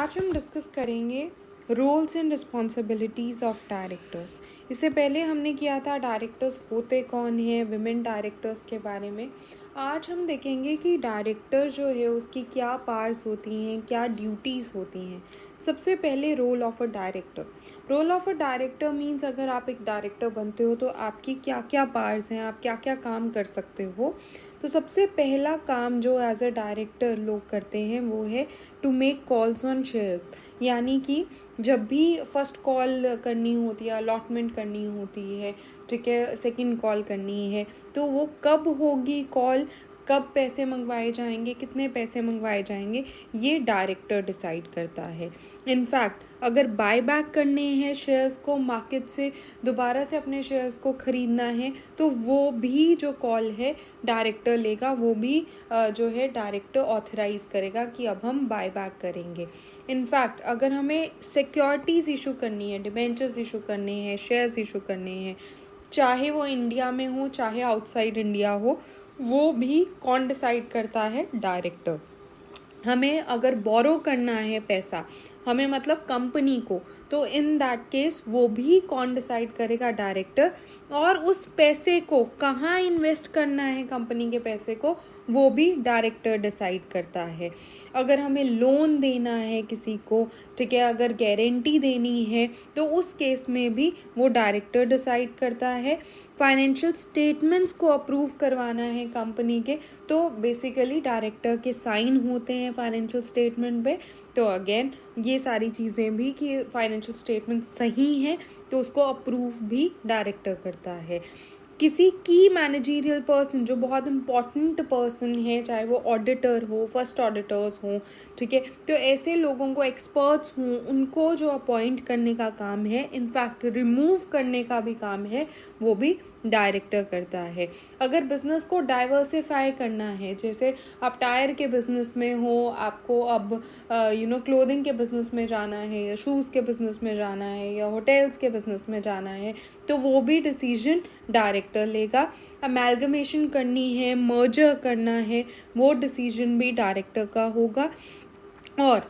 आज हम डिस्कस करेंगे roles and responsibilities of directors. इससे पहले हमने किया था डायरेक्टर्स होते कौन हैं, विमेन डायरेक्टर्स के बारे में। आज हम देखेंगे कि डायरेक्टर जो है उसकी क्या पार्ट्स होती हैं, क्या ड्यूटीज़ होती हैं। सबसे पहले role of a director. Role of a director means अगर आप एक डायरेक्टर बनते हो तो आपकी क्या क्या पार्ट्स हैं, आप क्या क्या काम कर सकते हो। तो सबसे पहला काम जो एज अ डायरेक्टर लोग करते हैं वो है to make calls on shares. यानी कि जब भी फर्स्ट कॉल करनी होती है, अलॉटमेंट करनी होती है, ठीक है, सेकंड कॉल करनी है, तो वो कब होगी कॉल, कब पैसे मंगवाए जाएंगे, कितने पैसे मंगवाए जाएंगे, ये डायरेक्टर डिसाइड करता है। इनफैक्ट अगर बाय बैक करने हैं शेयर्स को, मार्केट से दोबारा से अपने शेयर्स को ख़रीदना है, तो वो भी जो कॉल है डायरेक्टर लेगा, वो भी जो है डायरेक्टर ऑथराइज़ करेगा कि अब हम बाय बैक करेंगे। इनफैक्ट अगर हमें सिक्योरिटीज़ इशू करनी है, डिबेंचर्स इशू करने हैं, शेयर्स इशू करने हैं, चाहे वो इंडिया में हो चाहे आउटसाइड इंडिया हो, वो भी कौन डिसाइड करता है? डायरेक्टर। हमें अगर बोरो करना है पैसा, हमें मतलब कंपनी को, तो इन दैट केस वो भी कौन डिसाइड करेगा? डायरेक्टर। और उस पैसे को कहाँ इन्वेस्ट करना है, कंपनी के पैसे को, वो भी डायरेक्टर डिसाइड करता है। अगर हमें लोन देना है किसी को, ठीक है, अगर गारंटी देनी है, तो उस केस में भी वो डायरेक्टर डिसाइड करता है। फाइनेंशियल स्टेटमेंट्स को अप्रूव करवाना है कंपनी के, तो बेसिकली डायरेक्टर के साइन होते हैं फाइनेंशियल स्टेटमेंट पे। तो अगेन ये सारी चीज़ें भी कि फाइनेंशियल स्टेटमेंट सही हैं, तो उसको अप्रूव भी डायरेक्टर करता है। किसी की मैनेजरियल पर्सन जो बहुत इंपॉर्टेंट पर्सन है, चाहे वो ऑडिटर हो, फर्स्ट ऑडिटर्स हों, ठीक है, तो ऐसे लोगों को, एक्सपर्ट्स हों, उनको जो अपॉइंट करने का काम है, इनफैक्ट रिमूव करने का भी काम है, वो भी डायरेक्टर करता है। अगर बिजनेस को डाइवर्सिफाई करना है, जैसे आप टायर के बिजनेस में हो, आपको अब क्लोथिंग के बिजनेस में जाना है, या शूज़ के बिजनेस में जाना है, या होटल्स के बिजनेस में जाना है, तो वो भी डिसीजन डायरेक्टर लेगा। अमेलगमेशन करनी है, मर्जर करना है, वो डिसीजन भी डायरेक्टर का होगा। और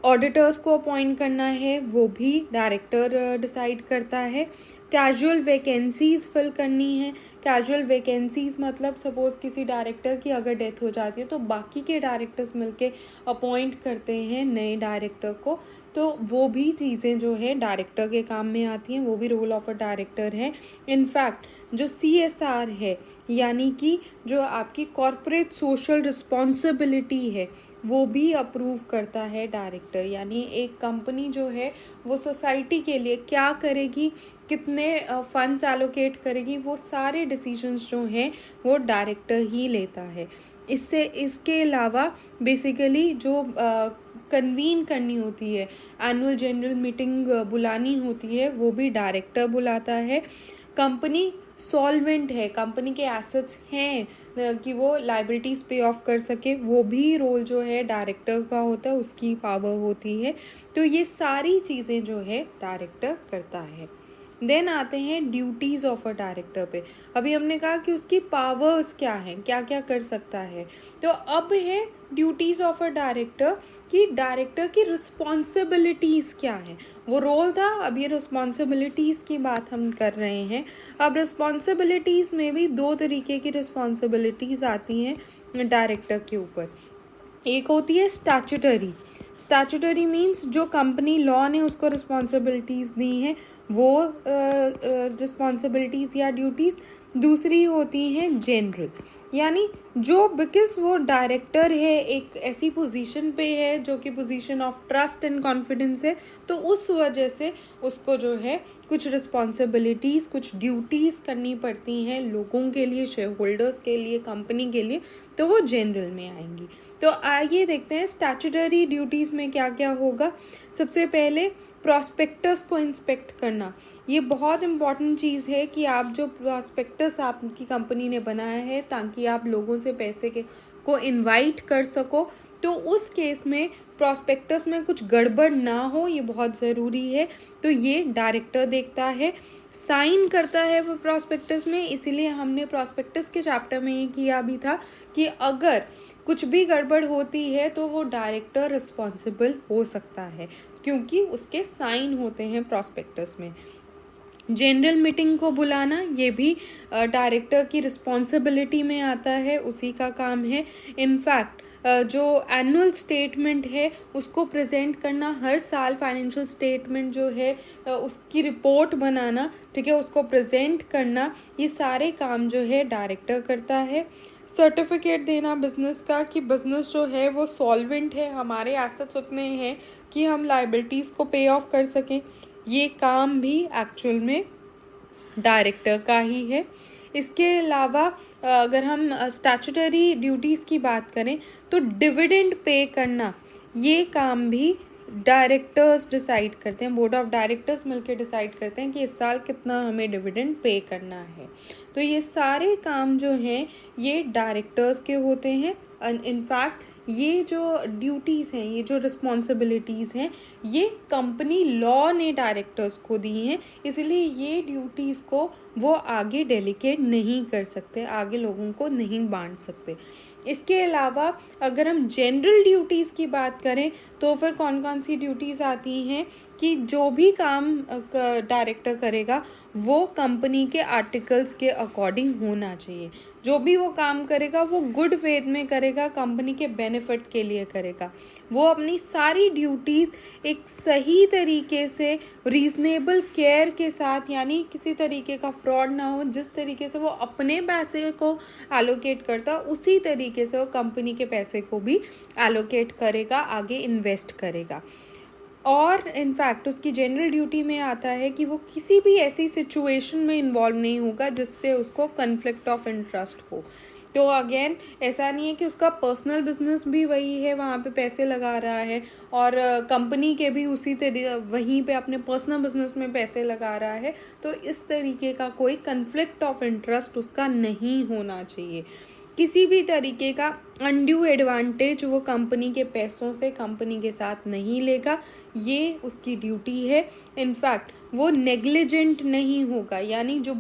ऑडिटर्स को अपॉइंट करना है, वो भी डायरेक्टर डिसाइड करता है। कैजुअल वैकेंसीज़ फिल करनी है। कैजुअल वैकेंसीज़ मतलब सपोज़ किसी डायरेक्टर की अगर डेथ हो जाती है, तो बाकी के डायरेक्टर्स मिलके अपॉइंट करते हैं नए डायरेक्टर को, तो वो भी चीज़ें जो है डायरेक्टर के काम में आती हैं, वो भी रोल ऑफ अ डायरेक्टर है। इनफैक्ट जो CSR है, यानी कि जो आपकी कॉरपोरेट सोशल रिस्पॉन्सिबिलिटी है, वो भी अप्रूव करता है डायरेक्टर। यानी एक कंपनी जो है वो सोसाइटी के लिए क्या करेगी, कितने फंड्स एलोकेट करेगी, वो सारे डिसीजंस जो हैं वो डायरेक्टर ही लेता है। इसके अलावा बेसिकली जो कन्वीन करनी होती है, एनुअल जनरल मीटिंग बुलानी होती है, वो भी डायरेक्टर बुलाता है। कंपनी सॉल्वेंट है, कंपनी के एसेट्स हैं कि वो लाइबिलिटीज़ पे ऑफ कर सके, वो भी रोल जो है डायरेक्टर का होता है, उसकी पावर होती है। तो ये सारी चीज़ें जो है डायरेक्टर करता है। देन आते हैं ड्यूटीज़ ऑफ अ डायरेक्टर पे। अभी हमने कहा कि उसकी पावर्स क्या हैं, क्या क्या कर सकता है, तो अब है ड्यूटीज़ ऑफ अ डायरेक्टर कि डायरेक्टर की रिस्पॉन्सिबिलिटीज़ क्या हैं। वो रोल था, अब ये रिस्पॉन्सिबिलिटीज़ की बात हम कर रहे हैं। अब रिस्पॉन्सिबिलिटीज़ में भी दो तरीके की रिस्पॉन्सिबिलिटीज़ आती हैं डायरेक्टर के ऊपर। एक होती है स्टैट्यूटरी। स्टैट्यूटरी मीन्स जो कंपनी लॉ ने उसको रिस्पॉन्सिबिलिटीज़ दी हैं, वो रिस्पॉन्सिबिलिटीज़ या ड्यूटीज़। दूसरी होती हैं जनरल, यानी जो बिकॉज वो डायरेक्टर है, एक ऐसी पोजीशन पे है जो कि position of trust and confidence है, तो उस वजह से उसको जो है कुछ रिस्पॉन्सिबिलिटीज़, कुछ ड्यूटीज़ करनी पड़ती हैं लोगों के लिए, शेयर होल्डर्स के लिए, कंपनी के लिए, तो वो जनरल में आएंगी। तो आइए देखते हैं स्टैट्यूटरी ड्यूटीज़ में क्या क्या होगा। सबसे पहले प्रॉस्पेक्टस को इंस्पेक्ट करना। ये बहुत इम्पॉर्टेंट चीज़ है कि आप जो प्रॉस्पेक्टस आपकी कंपनी ने बनाया है ताकि आप लोगों से पैसे को इनवाइट कर सको, तो उस केस में प्रॉस्पेक्टस में कुछ गड़बड़ ना हो, ये बहुत ज़रूरी है। तो ये डायरेक्टर देखता है, साइन करता है वो प्रॉस्पेक्टस में। इसीलिए हमने प्रॉस्पेक्टस के चैप्टर में ये किया भी था कि अगर कुछ भी गड़बड़ होती है तो वो डायरेक्टर रिस्पॉन्सिबल हो सकता है, क्योंकि उसके साइन होते हैं प्रॉस्पेक्टस में। जनरल मीटिंग को बुलाना ये भी डायरेक्टर की रिस्पॉन्सिबिलिटी में आता है, उसी का काम है। इनफैक्ट जो एनुअल स्टेटमेंट है उसको प्रेजेंट करना, हर साल फाइनेंशियल स्टेटमेंट जो है उसकी रिपोर्ट बनाना, ठीक है, उसको प्रेजेंट करना, ये सारे काम जो है डायरेक्टर करता है। सर्टिफिकेट देना बिजनेस का कि बिजनेस जो है वो सॉल्वेंट है, हमारे एसेट्स उतने हैं कि हम लाइबिलिटीज़ को पे ऑफ कर सकें, ये काम भी एक्चुअल में डायरेक्टर का ही है। इसके अलावा अगर हम स्टैट्यूटरी ड्यूटीज़ की बात करें तो डिविडेंड पे करना, ये काम भी डायरेक्टर्स डिसाइड करते हैं, बोर्ड ऑफ डायरेक्टर्स मिलकर डिसाइड करते हैं कि इस साल कितना हमें डिविडेंड पे करना है। तो ये सारे काम जो हैं ये डायरेक्टर्स के होते हैं। इनफैक्ट ये जो ड्यूटीज़ हैं, ये जो रिस्पॉन्सिबिलिटीज़ हैं, ये कंपनी लॉ ने डायरेक्टर्स को दी हैं, इसलिए ये ड्यूटीज़ को वो आगे डेलीकेट नहीं कर सकते, आगे लोगों को नहीं बांट सकते। इसके अलावा अगर हम जनरल ड्यूटीज़ की बात करें तो फिर कौन कौन सी ड्यूटीज़ आती हैं कि जो भी काम डायरेक्टर करेगा वो कंपनी के आर्टिकल्स के अकॉर्डिंग होना चाहिए। जो भी वो काम करेगा वो गुड फेथ में करेगा, कंपनी के बेनिफिट के लिए करेगा। वो अपनी सारी ड्यूटीज़ एक सही तरीके से रीज़नेबल केयर के साथ, यानी किसी तरीके का फ्रॉड ना हो, जिस तरीके से वो अपने पैसे को एलोकेट करता उसी तरीके से वो कंपनी के पैसे को भी एलोकेट करेगा, आगे इन्वेस्ट करेगा। और इनफैक्ट उसकी जनरल ड्यूटी में आता है कि वो किसी भी ऐसी सिचुएशन में इन्वॉल्व नहीं होगा जिससे उसको कन्फ्लिक्ट ऑफ इंटरेस्ट हो। तो अगेन ऐसा नहीं है कि उसका पर्सनल बिजनेस भी वही है, वहाँ पे पैसे लगा रहा है, और कंपनी के भी उसी वहीं पे अपने पर्सनल बिजनेस में पैसे लगा रहा है, तो इस तरीके का कोई कन्फ्लिक्ट ऑफ इंटरेस्ट उसका नहीं होना चाहिए। किसी भी तरीके का अनड्यू एडवांटेज वो कंपनी के पैसों से कंपनी के साथ नहीं लेगा, ये उसकी ड्यूटी है। इनफैक्ट वो नेग्लिजेंट नहीं होगा, यानी जो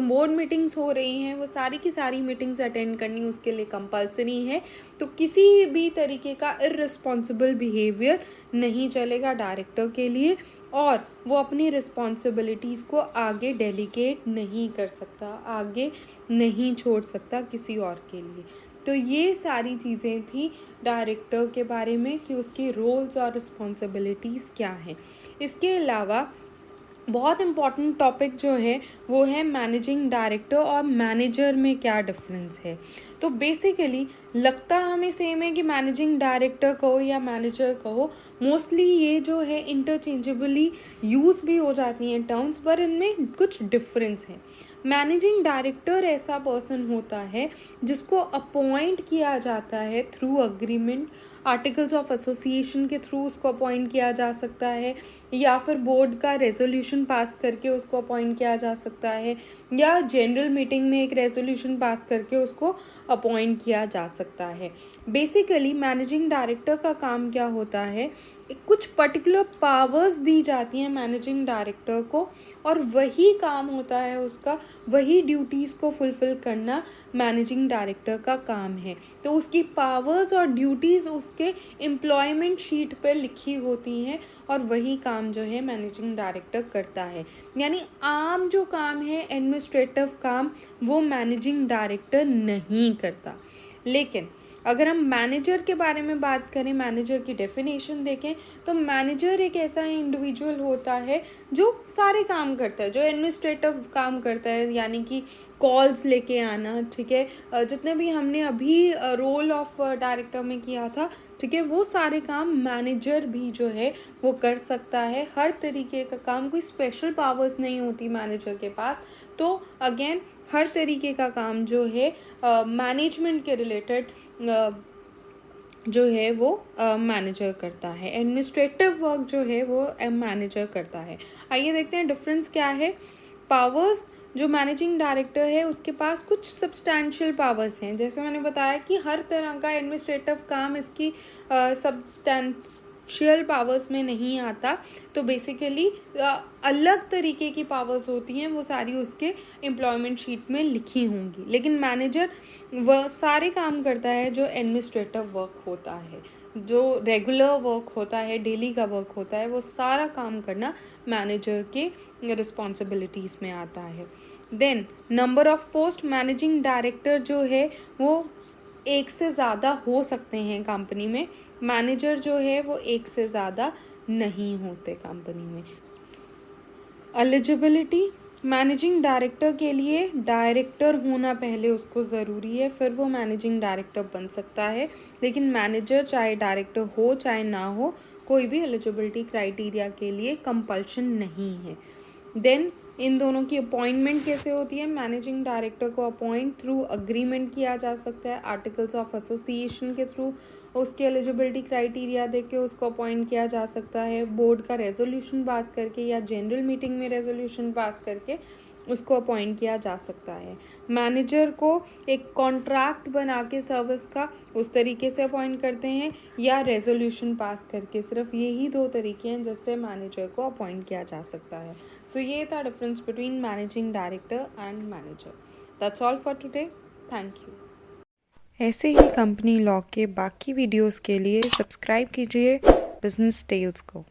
बोर्ड मीटिंग्स हो रही हैं वो सारी की सारी मीटिंग्स अटेंड करनी उसके लिए कंपलसरी है। तो किसी भी तरीके का इर्रिस्पॉन्सिबल बिहेवियर नहीं चलेगा डायरेक्टर के लिए, और वो अपनी रिस्पॉन्सिबिलिटीज़ को आगे डेलीकेट नहीं कर सकता, आगे नहीं छोड़ सकता किसी और के लिए। तो ये सारी चीज़ें थी डायरेक्टर के बारे में कि उसकी रोल्स और रिस्पॉन्सिबिलिटीज़ क्या हैं। इसके अलावा बहुत इम्पॉर्टेंट टॉपिक जो है वो है मैनेजिंग डायरेक्टर और मैनेजर में क्या डिफरेंस है। तो बेसिकली लगता हमें सेम है कि मैनेजिंग डायरेक्टर कहो या मैनेजर कहो, मोस्टली ये जो है इंटरचेंजेबली यूज़ भी हो जाती हैं टर्म्स, पर इनमें कुछ डिफरेंस है। मैनेजिंग डायरेक्टर ऐसा पर्सन होता है जिसको अपॉइंट किया जाता है through agreement, articles of association के थ्रू उसको अपॉइंट किया जा सकता है, या फिर बोर्ड का रेजोल्यूशन पास करके उसको अपॉइंट किया जा सकता है, या जनरल मीटिंग में एक रेजोल्यूशन पास करके उसको अपॉइंट किया जा सकता है। बेसिकली मैनेजिंग डायरेक्टर का काम क्या होता है, कुछ पर्टिकुलर पावर्स दी जाती हैं मैनेजिंग डायरेक्टर को, और वही काम होता है उसका, वही ड्यूटीज़ को फुलफ़िल करना मैनेजिंग डायरेक्टर का काम है। तो उसकी पावर्स और ड्यूटीज़ उसके एम्प्लॉयमेंट शीट पर लिखी होती हैं, और वही काम जो है मैनेजिंग डायरेक्टर करता है। यानी आम जो काम है एडमिनिस्ट्रेटिव काम, वो मैनेजिंग डायरेक्टर नहीं करता। लेकिन अगर हम मैनेजर के बारे में बात करें, मैनेजर की डेफिनेशन देखें, तो मैनेजर एक ऐसा इंडिविजुअल होता है जो सारे काम करता है, जो एडमिनिस्ट्रेटिव काम करता है, यानी कि कॉल्स लेके आना, ठीक है, जितने भी हमने अभी रोल ऑफ डायरेक्टर में किया था, ठीक है, वो सारे काम मैनेजर भी जो है वो कर सकता है। हर तरीके का काम, कोई स्पेशल पावर्स नहीं होती मैनेजर के पास। तो अगेन हर तरीके का काम जो है मैनेजमेंट के रिलेटेड जो है वो मैनेजर करता है, एडमिनिस्ट्रेटिव वर्क जो है वो मैनेजर करता है। आइए देखते हैं डिफरेंस क्या है। पावर्स, जो मैनेजिंग डायरेक्टर है उसके पास कुछ सब्सटैंशियल पावर्स हैं, जैसे मैंने बताया कि हर तरह का एडमिनिस्ट्रेटिव काम इसकी एक्चुअल पावर्स में नहीं आता, तो बेसिकली अलग तरीके की पावर्स होती हैं, वो सारी उसके एम्प्लॉयमेंट शीट में लिखी होंगी। लेकिन मैनेजर वह सारे काम करता है जो एडमिनिस्ट्रेटिव वर्क होता है, जो रेगुलर वर्क होता है, डेली का वर्क होता है, वो सारा काम करना मैनेजर के रिस्पॉन्सिबिलिटीज़ में आता है। Then number of post, managing director जो है वो एक से ज़्यादा हो सकते हैं कंपनी में, मैनेजर जो है वो एक से ज़्यादा नहीं होते कंपनी में। एलिजिबिलिटी, मैनेजिंग डायरेक्टर के लिए डायरेक्टर होना पहले उसको ज़रूरी है, फिर वो मैनेजिंग डायरेक्टर बन सकता है। लेकिन मैनेजर चाहे डायरेक्टर हो चाहे ना हो, कोई भी एलिजिबिलिटी क्राइटेरिया के लिए कंपल्शन नहीं है। देन इन दोनों की अपॉइंटमेंट कैसे होती है? मैनेजिंग डायरेक्टर को अपॉइंट थ्रू अग्रीमेंट किया जा सकता है, आर्टिकल्स ऑफ एसोसिएशन के थ्रू उसके एलिजिबिलिटी क्राइटेरिया देख के उसको अपॉइंट किया जा सकता है, बोर्ड का रेजोल्यूशन पास करके या जनरल मीटिंग में रेजोल्यूशन पास करके उसको अपॉइंट किया जा सकता है। मैनेजर को एक कॉन्ट्रैक्ट बना के सर्विस का उस तरीके से अपॉइंट करते हैं, या रेजोल्यूशन पास करके। सिर्फ यही दो तरीके हैं जिससे मैनेजर को अपॉइंट किया जा सकता है। सो ये था difference between managing director and manager. That's all for today. Thank you. ऐसे ही कंपनी लॉ के बाकी वीडियोस के लिए सब्सक्राइब कीजिए बिजनेस टेल्स को।